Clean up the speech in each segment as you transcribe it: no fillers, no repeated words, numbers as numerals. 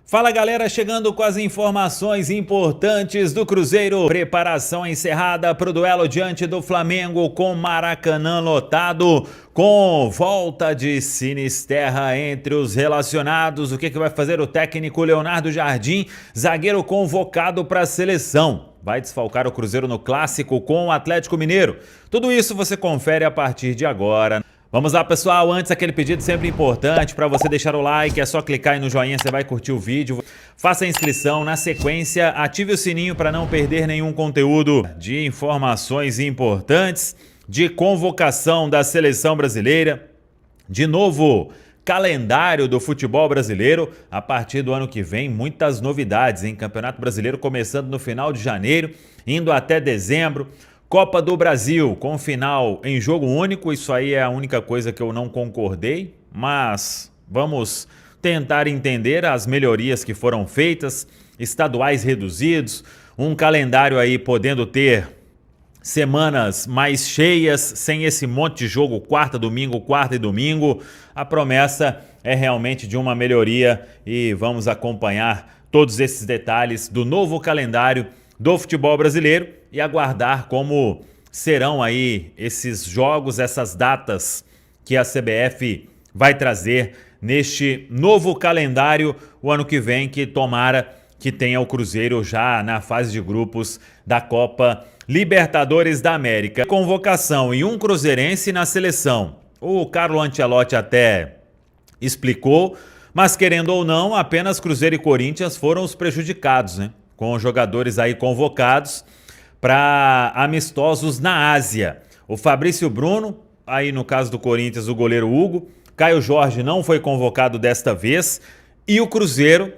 Fala galera, chegando com as informações importantes do Cruzeiro. Preparação encerrada para o duelo diante do Flamengo com Maracanã lotado, com volta de Sinisterra entre os relacionados. O que vai fazer o técnico Leonardo Jardim, zagueiro convocado para a seleção? Vai desfalcar o Cruzeiro no clássico com o Atlético Mineiro? Tudo isso você confere a partir de agora. Vamos lá, pessoal, antes aquele pedido sempre importante para você deixar o like, é só clicar aí no joinha, você vai curtir o vídeo, faça a inscrição, na sequência ative o sininho para não perder nenhum conteúdo de informações importantes, de convocação da seleção brasileira, de novo calendário do futebol brasileiro. A partir do ano que vem, muitas novidades, hein? Campeonato Brasileiro começando no final de janeiro, indo até dezembro. Copa do Brasil com final em jogo único, isso aí é a única coisa que eu não concordei, mas vamos tentar entender as melhorias que foram feitas, estaduais reduzidos, um calendário aí podendo ter semanas mais cheias, sem esse monte de jogo quarta e domingo. A promessa é realmente de uma melhoria e vamos acompanhar todos esses detalhes do novo calendário do futebol brasileiro e aguardar como serão aí esses jogos, essas datas que a CBF vai trazer neste novo calendário o ano que vem, que tomara que tenha o Cruzeiro já na fase de grupos da Copa Libertadores da América. Convocação e um cruzeirense na seleção. O Carlo Ancelotti até explicou, mas querendo ou não, apenas Cruzeiro e Corinthians foram os prejudicados, né? Com jogadores aí convocados para amistosos na Ásia. O Fabrício Bruno, aí no caso do Corinthians, o goleiro Hugo, Caio Jorge não foi convocado desta vez e o Cruzeiro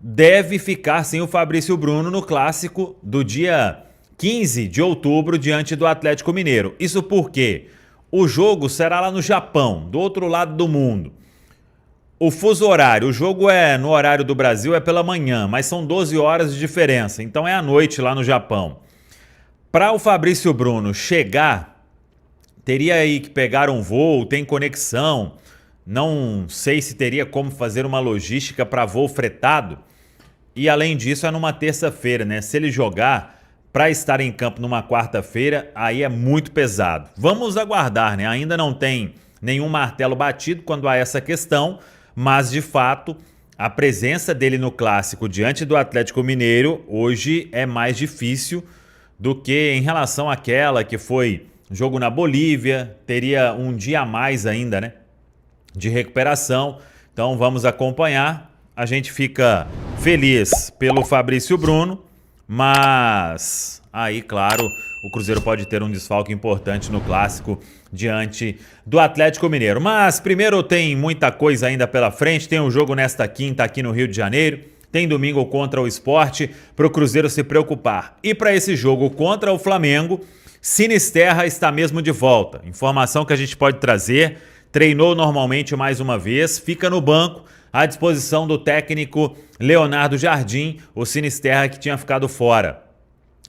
deve ficar sem o Fabrício Bruno no clássico do dia 15 de outubro diante do Atlético Mineiro. Isso porque o jogo será lá no Japão, do outro lado do mundo. O fuso horário, o jogo é no horário do Brasil, é pela manhã, mas são 12 horas de diferença, então é à noite lá no Japão. Para o Fabrício Bruno chegar, teria aí que pegar um voo, tem conexão, não sei se teria como fazer uma logística para voo fretado, e além disso é numa terça-feira, né? Se ele jogar para estar em campo numa quarta-feira, aí é muito pesado. Vamos aguardar, né? Ainda não tem nenhum martelo batido quanto a essa questão, mas, de fato, a presença dele no clássico diante do Atlético Mineiro hoje é mais difícil do que em relação àquela que foi jogo na Bolívia, teria um dia a mais ainda, né, de recuperação. Então vamos acompanhar. A gente fica feliz pelo Fabrício Bruno, mas aí, claro, o Cruzeiro pode ter um desfalque importante no clássico diante do Atlético Mineiro. Mas primeiro tem muita coisa ainda pela frente, tem um jogo nesta quinta aqui no Rio de Janeiro, tem domingo contra o Sport para o Cruzeiro se preocupar. E para esse jogo contra o Flamengo, Sinisterra está mesmo de volta. Informação que a gente pode trazer, treinou normalmente mais uma vez, fica no banco à disposição do técnico Leonardo Jardim, o Sinisterra que tinha ficado fora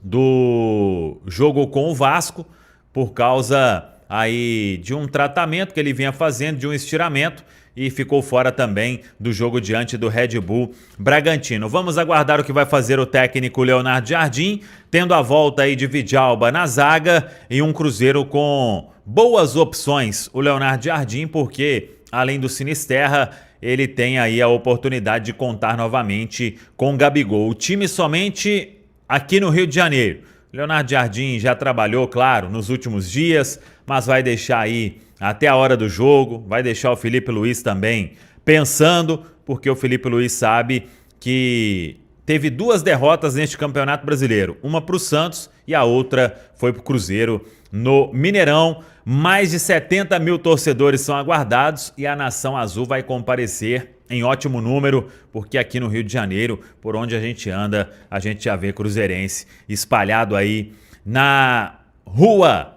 do jogo com o Vasco por causa aí de um tratamento que ele vinha fazendo, de um estiramento, e ficou fora também do jogo diante do Red Bull Bragantino. Vamos aguardar o que vai fazer o técnico Leonardo Jardim, tendo a volta aí de Vidalba na zaga e um Cruzeiro com boas opções. O Leonardo Jardim, porque além do Sinisterra, ele tem aí a oportunidade de contar novamente com o Gabigol. O time somente aqui no Rio de Janeiro. Leonardo Jardim já trabalhou, claro, nos últimos dias, mas vai deixar aí até a hora do jogo, vai deixar o Felipe Luiz também pensando, porque o Felipe Luiz sabe que teve duas derrotas neste Campeonato Brasileiro. Uma para o Santos e a outra foi para o Cruzeiro no Mineirão. Mais de 70 mil torcedores são aguardados e a Nação Azul vai comparecer em ótimo número, porque aqui no Rio de Janeiro, por onde a gente anda, a gente já vê cruzeirense espalhado aí na rua.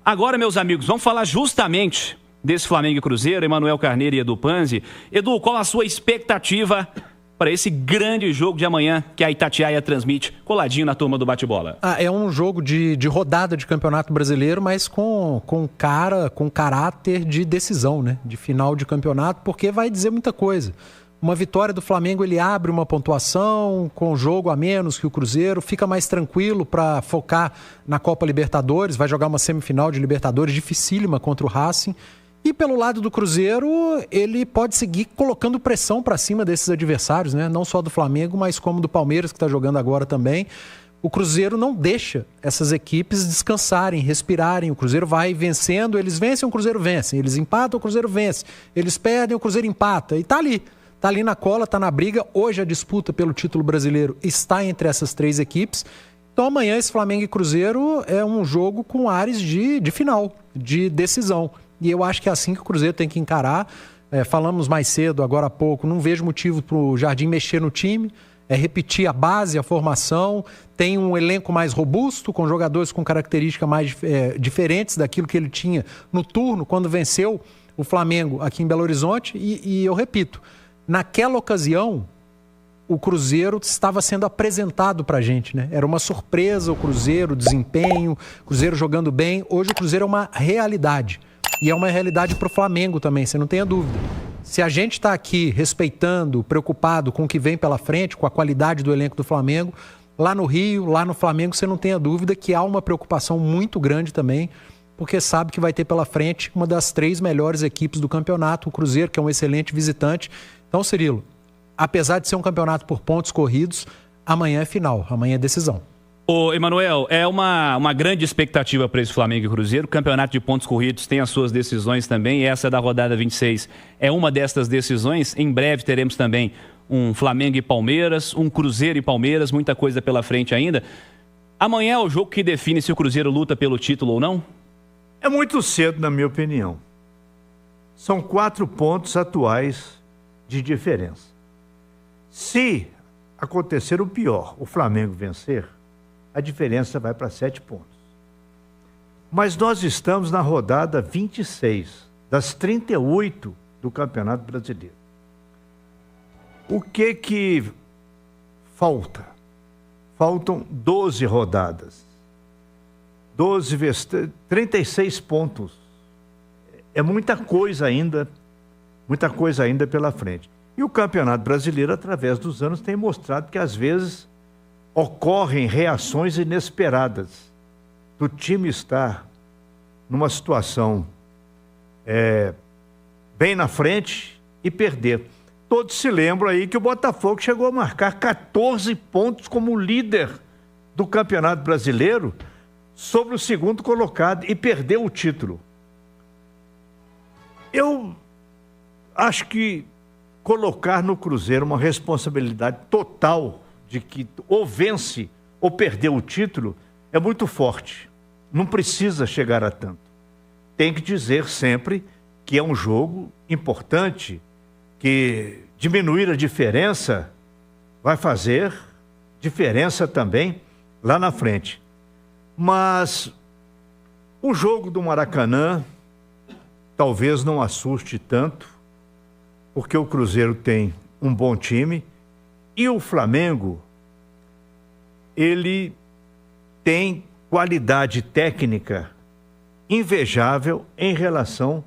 Agora, meus amigos, vamos falar justamente desse Flamengo e Cruzeiro, Emanuel Carneiro e Edu Panzi. Edu, qual a sua expectativa para esse grande jogo de amanhã que a Itatiaia transmite, coladinho na turma do bate-bola? É um jogo de rodada de Campeonato Brasileiro, mas com caráter de decisão, né? De final de campeonato, porque vai dizer muita coisa. Uma vitória do Flamengo, ele abre uma pontuação com jogo a menos que o Cruzeiro, fica mais tranquilo para focar na Copa Libertadores, vai jogar uma semifinal de Libertadores dificílima contra o Racing. E pelo lado do Cruzeiro, ele pode seguir colocando pressão para cima desses adversários, né? Não só do Flamengo, mas como do Palmeiras, que está jogando agora também. O Cruzeiro não deixa essas equipes descansarem, respirarem. O Cruzeiro vai vencendo, eles vencem, o Cruzeiro vence. Eles empatam, o Cruzeiro vence. Eles perdem, o Cruzeiro empata. E tá ali na cola, tá na briga. Hoje a disputa pelo título brasileiro está entre essas três equipes. Então amanhã esse Flamengo e Cruzeiro é um jogo com ares de final, de decisão. E eu acho que é assim que o Cruzeiro tem que encarar. Falamos mais cedo, agora há pouco, não vejo motivo para o Jardim mexer no time. Repetir a base, a formação. Tem um elenco mais robusto, com jogadores com características mais diferentes daquilo que ele tinha no turno, quando venceu o Flamengo aqui em Belo Horizonte. E eu repito, naquela ocasião, o Cruzeiro estava sendo apresentado para a gente, né? Era uma surpresa o Cruzeiro, o desempenho, o Cruzeiro jogando bem. Hoje o Cruzeiro é uma realidade. E é uma realidade para o Flamengo também, você não tenha dúvida. Se a gente está aqui respeitando, preocupado com o que vem pela frente, com a qualidade do elenco do Flamengo, lá no Rio, lá no Flamengo, você não tenha dúvida que há uma preocupação muito grande também, porque sabe que vai ter pela frente uma das três melhores equipes do campeonato, o Cruzeiro, que é um excelente visitante. Então, Cirilo, apesar de ser um campeonato por pontos corridos, amanhã é final, amanhã é decisão. Ô, Emanuel, é uma grande expectativa para esse Flamengo e Cruzeiro. O campeonato de pontos corridos tem as suas decisões também. E essa da rodada 26 é uma dessas decisões. Em breve teremos também um Flamengo e Palmeiras, um Cruzeiro e Palmeiras, muita coisa pela frente ainda. Amanhã é o jogo que define se o Cruzeiro luta pelo título ou não? É muito cedo, na minha opinião. São 4 pontos atuais de diferença. Se acontecer o pior, o Flamengo vencer, a diferença vai para 7 pontos. Mas nós estamos na rodada 26, das 38 do Campeonato Brasileiro. O que falta? Faltam 12 rodadas. 12 vezes 36 pontos. É muita coisa ainda pela frente. E o Campeonato Brasileiro, através dos anos, tem mostrado que às vezes ocorrem reações inesperadas do time estar numa situação bem na frente e perder. Todos se lembram aí que o Botafogo chegou a marcar 14 pontos como líder do Campeonato Brasileiro sobre o segundo colocado e perdeu o título. Eu acho que colocar no Cruzeiro uma responsabilidade total de que ou vence ou perdeu o título é muito forte. Não precisa chegar a tanto. Tem que dizer sempre que é um jogo importante, que diminuir a diferença vai fazer diferença também lá na frente. Mas o jogo do Maracanã talvez não assuste tanto, porque o Cruzeiro tem um bom time. E o Flamengo, ele tem qualidade técnica invejável em relação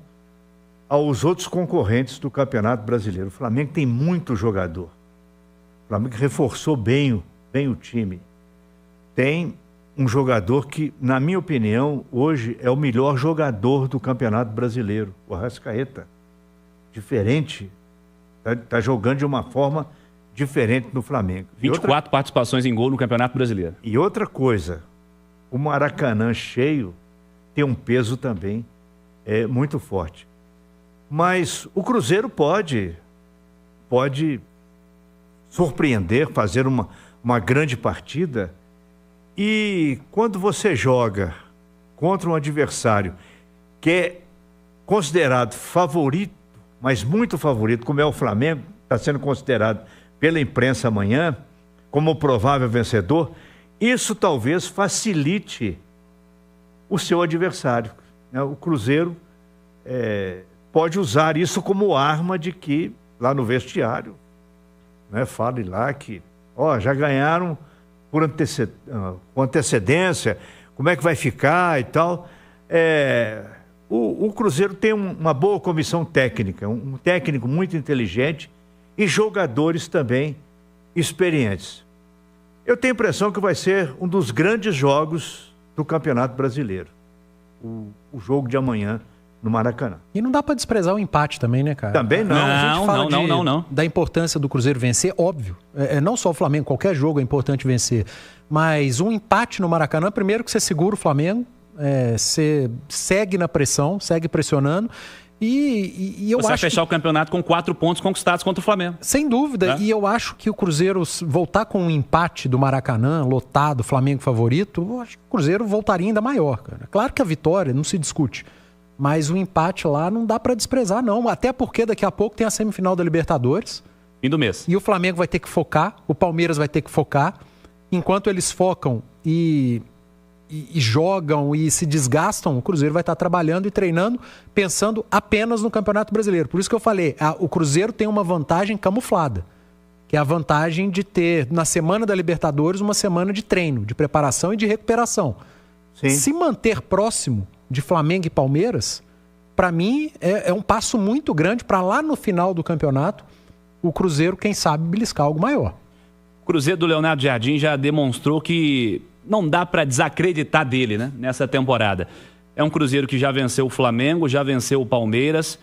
aos outros concorrentes do Campeonato Brasileiro. O Flamengo tem muito jogador. O Flamengo reforçou bem o time. Tem um jogador que, na minha opinião, hoje é o melhor jogador do Campeonato Brasileiro, o Arrascaeta. Diferente, tá jogando de uma forma diferente no Flamengo. 24 participações em gol no Campeonato Brasileiro. E outra coisa, o Maracanã cheio tem um peso também muito forte. Mas o Cruzeiro pode surpreender, fazer uma grande partida. E quando você joga contra um adversário que é considerado favorito, mas muito favorito, como é o Flamengo, está sendo considerado pela imprensa amanhã como provável vencedor, isso talvez facilite o seu adversário. O Cruzeiro pode usar isso como arma de que, lá no vestiário, fale lá que já ganharam com antecedência, como é que vai ficar e tal. O Cruzeiro tem uma boa comissão técnica, um técnico muito inteligente e jogadores também experientes. Eu tenho a impressão que vai ser um dos grandes jogos do Campeonato Brasileiro, o jogo de amanhã no Maracanã. E não dá para desprezar o empate também, né, cara? Também não. A gente fala não. da importância do Cruzeiro vencer, óbvio. Não só o Flamengo, qualquer jogo é importante vencer. Mas um empate no Maracanã, primeiro que você segura o Flamengo, você segue na pressão, segue pressionando. E eu Você vai acho fechar o campeonato com 4 pontos conquistados contra o Flamengo. Sem dúvida. É? E eu acho que o Cruzeiro voltar com um empate do Maracanã, lotado, Flamengo favorito, eu acho que o Cruzeiro voltaria ainda maior, cara. Claro que a vitória não se discute. Mas o empate lá não dá pra desprezar, não. Até porque daqui a pouco tem a semifinal da Libertadores. Fim do mês. E o Flamengo vai ter que focar, o Palmeiras vai ter que focar. Enquanto eles focam e jogam e se desgastam, o Cruzeiro vai estar trabalhando e treinando, pensando apenas no Campeonato Brasileiro. Por isso que eu falei, o Cruzeiro tem uma vantagem camuflada, que é a vantagem de ter, na semana da Libertadores, uma semana de treino, de preparação e de recuperação. Sim. Se manter próximo de Flamengo e Palmeiras, para mim, é um passo muito grande para lá no final do campeonato, o Cruzeiro, quem sabe, beliscar algo maior. O Cruzeiro do Leonardo Jardim já demonstrou que não dá para desacreditar dele, né, nessa temporada. É um Cruzeiro que já venceu o Flamengo, já venceu o Palmeiras,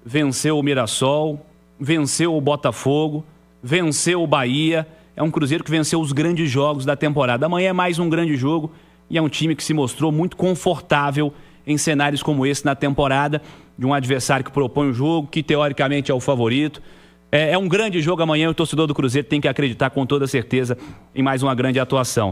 venceu o Mirassol, venceu o Botafogo, venceu o Bahia. É um Cruzeiro que venceu os grandes jogos da temporada. Amanhã é mais um grande jogo e é um time que se mostrou muito confortável em cenários como esse na temporada, de um adversário que propõe o jogo, que teoricamente é o favorito. É um grande jogo amanhã, o torcedor do Cruzeiro tem que acreditar com toda certeza em mais uma grande atuação.